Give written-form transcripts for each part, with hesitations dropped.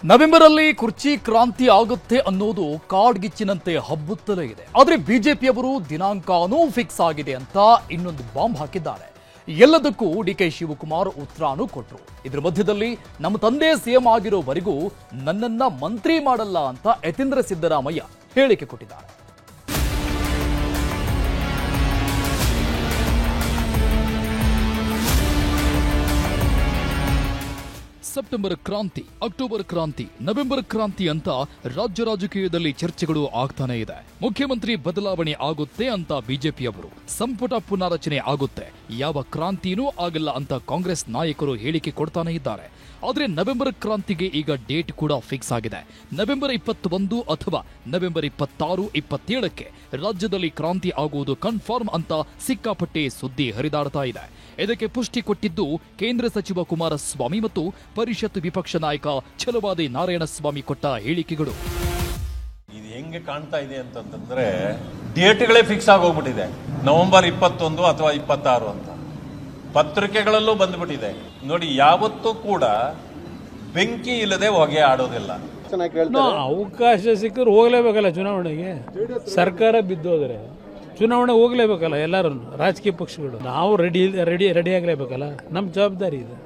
November ಅಲ್ಲಿ ಕುರ್ಚಿ ಕ್ರಾಂತಿ ಆಗುತ್ತೆ ಅನ್ನೋದು ಕಾಡ್ಗಿಚ್ಚಿನಂತೆ ಹಬ್ಬುತ್ತಲೇ ಇದೆ. ಆದರೆ ಬಿಜೆಪಿಯವರು ದಿನಾಂಕನೂ ಫಿಕ್ಸ್ ಆಗಿದೆ ಅಂತ ಇನ್ನೊಂದು ಬಾಂಬ್ ಹಾಕಿದ್ದಾರೆ. ಎಲ್ಲದಕ್ಕೂ ಡಿಕೆ ಶಿವಕುಮಾರ್ ಉತ್ತರನೂ ಕೊಟ್ಟರು. ಇದರ ಮಧ್ಯದಲ್ಲಿ ನಮ್ಮ ತಂದೆ ಸಿಎಂ ಆಗಿರೋವರೆಗೂ ನನ್ನನ್ನ ಮಂತ್ರಿ ಮಾಡಲ್ಲ ಅಂತ ಯತೀಂದ್ರ ಸಿದ್ದರಾಮಯ್ಯ ಹೇಳಿಕೆ ಕೊಟ್ಟಿದ್ದಾರೆ. ಸೆಪ್ಟೆಂಬರ್ ಕ್ರಾಂತಿ, ಅಕ್ಟೋಬರ್ ಕ್ರಾಂತಿ, ನವೆಂಬರ್ ಕ್ರಾಂತಿ ಅಂತ ರಾಜ್ಯ ರಾಜಕೀಯದಲ್ಲಿ ಚರ್ಚೆಗಳು ಆಗ್ತಾನೆ ಇದೆ. ಮುಖ್ಯಮಂತ್ರಿ ಬದಲಾವಣೆ ಆಗುತ್ತೆ ಅಂತ ಬಿಜೆಪಿಯವರು, ಸಂಪುಟ ಪುನಾರಚನೆ ಆಗುತ್ತೆ, ಯಾವ ಕ್ರಾಂತಿನೂ ಆಗಲ್ಲ ಅಂತ ಕಾಂಗ್ರೆಸ್ ನಾಯಕರು ಹೇಳಿಕೆ ಕೊಡ್ತಾನೆ ಇದ್ದಾರೆ. ಆದರೆ ನವೆಂಬರ್ ಕ್ರಾಂತಿಗೆ ಈಗ ಡೇಟ್ ಕೂಡ ಫಿಕ್ಸ್ ಆಗಿದೆ. ನವೆಂಬರ್ 21 ಅಥವಾ ನವೆಂಬರ್ 26, 27ಕ್ಕೆ ರಾಜ್ಯದಲ್ಲಿ ಕ್ರಾಂತಿ ಆಗುವುದು ಕನ್ಫರ್ಮ್ ಅಂತ ಸಿಕ್ಕಾಪಟ್ಟೆ ಸುದ್ದಿ ಹರಿದಾಡ್ತಾ ಇದೆ. ಇದಕ್ಕೆ ಪುಷ್ಟಿ ಕೊಟ್ಟಿದ್ದು ಕೇಂದ್ರ ಸಚಿವ ಕುಮಾರಸ್ವಾಮಿ ಮತ್ತು ಪರಿಷತ್ ವಿಪಕ್ಷ ನಾಯಕ ಛಲವಾದಿ ನಾರಾಯಣಸ್ವಾಮಿ ಕೊಟ್ಟ ಹೇಳಿಕೆಗಳು. ಇದು ಹೆಂಗೆ ಕಾಣ್ತಾ ಇದೆ ಅಂತಂದ್ರೆ ಡೇಟ್ಗಳೇ ಫಿಕ್ಸ್ ಆಗೋಗ್ಬಿಟ್ಟಿದೆ. ನವೆಂಬರ್ 21 ಅಥವಾ 26 ಅಂತ ಪತ್ರಿಕೆಗಳಲ್ಲೂ ಬಂದ್ಬಿಟ್ಟಿದೆ. ನೋಡಿ, ಯಾವತ್ತೂ ಕೂಡ ಬೆಂಕಿ ಇಲ್ಲದೆ ಹೊಗೆ ಆಡೋದಿಲ್ಲ. ಅವಕಾಶ ಸಿಕ್ಕರು ಹೋಗ್ಲೇಬೇಕಲ್ಲ ಚುನಾವಣೆಗೆ. ಸರ್ಕಾರ ಬಿದ್ದೋದ್ರೆ ಚುನಾವಣೆ ಹೋಗ್ಲೇಬೇಕಲ್ಲ ಎಲ್ಲರೂ, ರಾಜಕೀಯ ಪಕ್ಷಗಳು. ನಾವು ರೆಡಿ ಆಗ್ಲೇಬೇಕಲ್ಲ, ನಮ್ಮ ಜವಾಬ್ದಾರಿ ಇದೆ.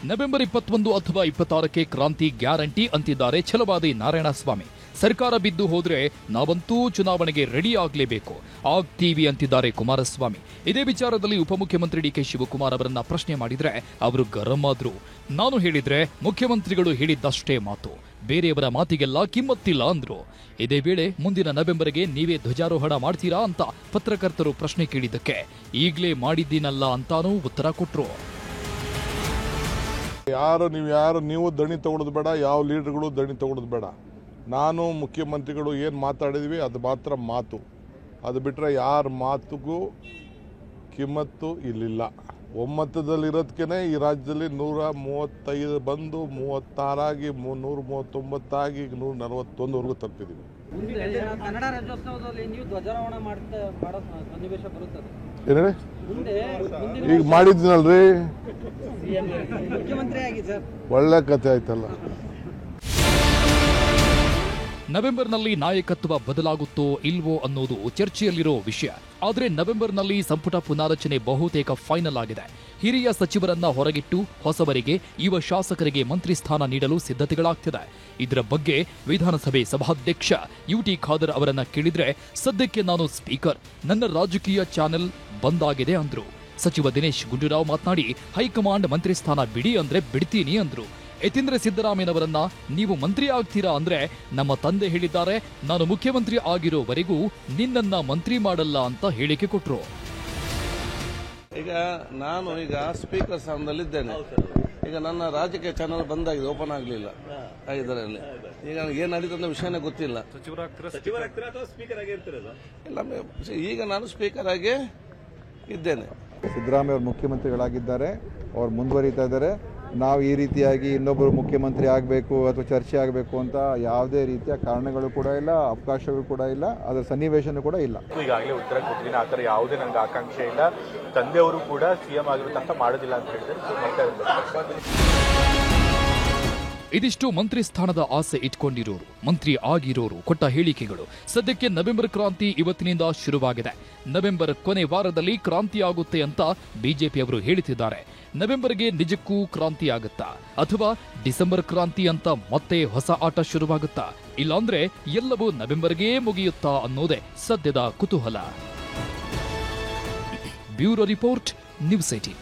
ನವೆಂಬರ್ 21 ಅಥವಾ 26ಕ್ಕೆ ಕ್ರಾಂತಿ ಗ್ಯಾರಂಟಿ ಅಂತಿದ್ದಾರೆ ಛಲವಾದಿ ನಾರಾಯಣಸ್ವಾಮಿ. ಸರ್ಕಾರ ಬಿದ್ದು ಹೋದ್ರೆ ನಾವಂತೂ ಚುನಾವಣೆಗೆ ರೆಡಿ ಆಗ್ಲೇಬೇಕು, ಆಗ್ತೀವಿ ಅಂತಿದ್ದಾರೆ ಕುಮಾರಸ್ವಾಮಿ. ಇದೇ ವಿಚಾರದಲ್ಲಿ ಉಪಮುಖ್ಯಮಂತ್ರಿ ಡಿಕೆ ಶಿವಕುಮಾರ್ ಅವರನ್ನ ಪ್ರಶ್ನೆ ಮಾಡಿದ್ರೆ ಅವರು ಗರಂ ಆದ್ರು. ನಾನು ಹೇಳಿದ್ರೆ ಮುಖ್ಯಮಂತ್ರಿಗಳು ಹೇಳಿದ್ದಷ್ಟೇ ಮಾತು, ಬೇರೆಯವರ ಮಾತಿಗೆಲ್ಲ ಕಿಮ್ಮತ್ತಿಲ್ಲ ಅಂದ್ರು. ಇದೇ ವೇಳೆ ಮುಂದಿನ ನವೆಂಬರ್ಗೆ ನೀವೇ ಧ್ವಜಾರೋಹಣ ಮಾಡ್ತೀರಾ ಅಂತ ಪತ್ರಕರ್ತರು ಪ್ರಶ್ನೆ ಕೇಳಿದ್ದಕ್ಕೆ ಈಗಲೇ ಮಾಡಿದ್ದೀನಲ್ಲ ಅಂತಾನೂ ಉತ್ತರ ಕೊಟ್ರು. ನೀವು ದಣಿ ತಗೊಳ್ಳೋದು ಬೇಡ, ಯಾವ ಲೀಡರ್ಗಳು ದಣಿ ತಗೊಳ್ಳೋದು ಬೇಡ. ನಾನು ಮುಖ್ಯಮಂತ್ರಿಗಳು ಏನು ಮಾತಾಡಿದ್ವಿ ಅದು ಮಾತ್ರ ಮಾತು. ಅದು ಬಿಟ್ಟರೆ ಯಾರ ಮಾತುಗೂ ಕಿಮ್ಮತ್ತು ಇಲ್ಲಿಲ್ಲ. ಒಮ್ಮತದಲ್ಲಿರೋದಕ್ಕೆ ಈ ರಾಜ್ಯದಲ್ಲಿ 135 ಬಂದು 36 ಆಗಿ 139 ಆಗಿ 141ವರೆಗೂ ತಲುಪಿದ್ದೀವಿ. ಕನ್ನಡ ರಾಜ್ಯೋತ್ಸವದಲ್ಲಿ ನೀವು ಧ್ವಜಾರೋಹಣ ಮಾಡೋ ಸನ್ನಿವೇಶ ಬರುತ್ತದೆ. ಏನೇ ಈಗ ಮಾಡಿದ್ದೀನಲ್ರಿ, ಮುಖ್ಯಮಂತ್ರಿ ಆಗಿ ಸರ್, ಒಳ್ಳೆ ಕಥೆ ಆಯ್ತಲ್ಲ. ನವೆಂಬರ್ನಲ್ಲಿ ನಾಯಕತ್ವ ಬದಲಾಗುತ್ತೋ ಇಲ್ವೋ ಅನ್ನೋದು ಚರ್ಚೆಯಲ್ಲಿರೋ ವಿಷಯ. ಆದರೆ ನವೆಂಬರ್ನಲ್ಲಿ ಸಂಪುಟ ಪುನಾರಚನೆ ಬಹುತೇಕ ಫೈನಲ್ ಆಗಿದೆ. ಹಿರಿಯ ಸಚಿವರನ್ನ ಹೊರಗಿಟ್ಟು ಹೊಸವರಿಗೆ, ಯುವ ಶಾಸಕರಿಗೆ ಮಂತ್ರಿ ಸ್ಥಾನ ನೀಡಲು ಸಿದ್ಧತೆಗಳಾಗ್ತಿದೆ. ಇದರ ಬಗ್ಗೆ ವಿಧಾನಸಭೆ ಸಭಾಧ್ಯಕ್ಷ ಯುಟಿ ಖಾದರ್ ಅವರನ್ನ ಕೇಳಿದ್ರೆ, ಸದ್ಯಕ್ಕೆ ನಾನು ಸ್ಪೀಕರ್, ನನ್ನ ರಾಜಕೀಯ ಚಾನೆಲ್ ಬಂದಾಗಿದೆ ಅಂದ್ರು. ಸಚಿವ ದಿನೇಶ್ ಗುಂಡೂರಾವ್ ಮಾತನಾಡಿ, ಹೈಕಮಾಂಡ್ ಮಂತ್ರಿ ಸ್ಥಾನ ಬಿಡಿ ಅಂದ್ರೆ ಬಿಡ್ತೀನಿ ಅಂದ್ರು. ಯತೀಂದ್ರ ಸಿದ್ದರಾಮಯ್ಯನವರನ್ನ ನೀವು ಮಂತ್ರಿ ಆಗ್ತೀರಾ ಅಂದ್ರೆ, ನಮ್ಮ ತಂದೆ ಹೇಳಿದ್ದಾರೆ, ನಾನು ಮುಖ್ಯಮಂತ್ರಿ ಆಗಿರೋವರೆಗೂ ನಿನ್ನನ್ನ ಮಂತ್ರಿ ಮಾಡಲ್ಲ ಅಂತ ಹೇಳಿಕೆ ಕೊಟ್ರು. ಈಗ ನಾನು ಸ್ಪೀಕರ್ ಸ್ಥಾನದಲ್ಲಿದ್ದೇನೆ. ಈಗ ನನ್ನ ರಾಜಕೀಯ ಚಾನಲ್ ಬಂದಾಗಿದೆ, ಓಪನ್ ಆಗಲಿಲ್ಲ ಇದರಲ್ಲಿ. ಈಗ ಏನ್ ನಡೀತದೆ ಅನ್ನೋ ವಿಷಯನೇ ಗೊತ್ತಿಲ್ಲ. ಈಗ ನಾನು ಸ್ಪೀಕರ್ ಆಗಿ ಇದ್ದೇನೆ. ಸಿದ್ದರಾಮಯ್ಯ ಅವರು ಮುಖ್ಯಮಂತ್ರಿಗಳಾಗಿದ್ದಾರೆ, ಅವ್ರು ಮುಂದುವರಿತಾ ಇದ್ದಾರೆ. ನಾವು ಈ ರೀತಿಯಾಗಿ ಇನ್ನೊಬ್ಬರು ಮುಖ್ಯಮಂತ್ರಿ ಆಗಬೇಕು ಅಥವಾ ಚರ್ಚೆ ಆಗಬೇಕು ಅಂತ ಯಾವುದೇ ರೀತಿಯ ಕಾರಣಗಳು ಕೂಡ ಇಲ್ಲ, ಅವಕಾಶಗಳು ಕೂಡ ಇಲ್ಲ, ಅದರ ಸನ್ನಿವೇಶನೂ ಕೂಡ ಇಲ್ಲ. ಈಗಾಗಲೇ ಉತ್ತರ ಕೊಟ್ಟಿದ್ದೀನಿ, ಆ ಥರ ಯಾವುದೇ ನನಗೆ ಆಕಾಂಕ್ಷೆ ಇಲ್ಲ. ತಂದೆಯವರು ಕೂಡ ಸಿಎಂ ಆಗಿರೋ ತನಕ ಮಾಡೋದಿಲ್ಲ ಅಂತ ಹೇಳಿದ್ರೆ. ಇದಿಷ್ಟು ಮಂತ್ರಿ ಸ್ಥಾನದ ಆಸೆ ಇಟ್ಕೊಂಡಿರೋರು, ಮಂತ್ರಿ ಆಗಿರೋರು ಕೊಟ್ಟ ಹೇಳಿಕೆಗಳು. ಸದ್ಯಕ್ಕೆ ನವೆಂಬರ್ ಕ್ರಾಂತಿ ಇವತ್ತಿನಿಂದ ಶುರುವಾಗಿದೆ. ನವೆಂಬರ್ ಕೊನೆ ವಾರದಲ್ಲಿ ಕ್ರಾಂತಿ ಆಗುತ್ತೆ ಅಂತ ಬಿಜೆಪಿಯವರು ಹೇಳುತ್ತಿದ್ದಾರೆ. ನವೆಂಬರ್ಗೆ ನಿಜಕ್ಕೂ ಕ್ರಾಂತಿ ಆಗುತ್ತಾ ಅಥವಾ ಡಿಸೆಂಬರ್ ಕ್ರಾಂತಿ ಅಂತ ಮತ್ತೆ ಹೊಸ ಆಟ ಶುರುವಾಗುತ್ತಾ? ಇಲ್ಲಾಂದ್ರೆ ಎಲ್ಲವೂ ನವೆಂಬರ್ಗೆ ಮುಗಿಯುತ್ತಾ ಅನ್ನೋದೇ ಸದ್ಯದ ಕುತೂಹಲ. Bureau report, news 18.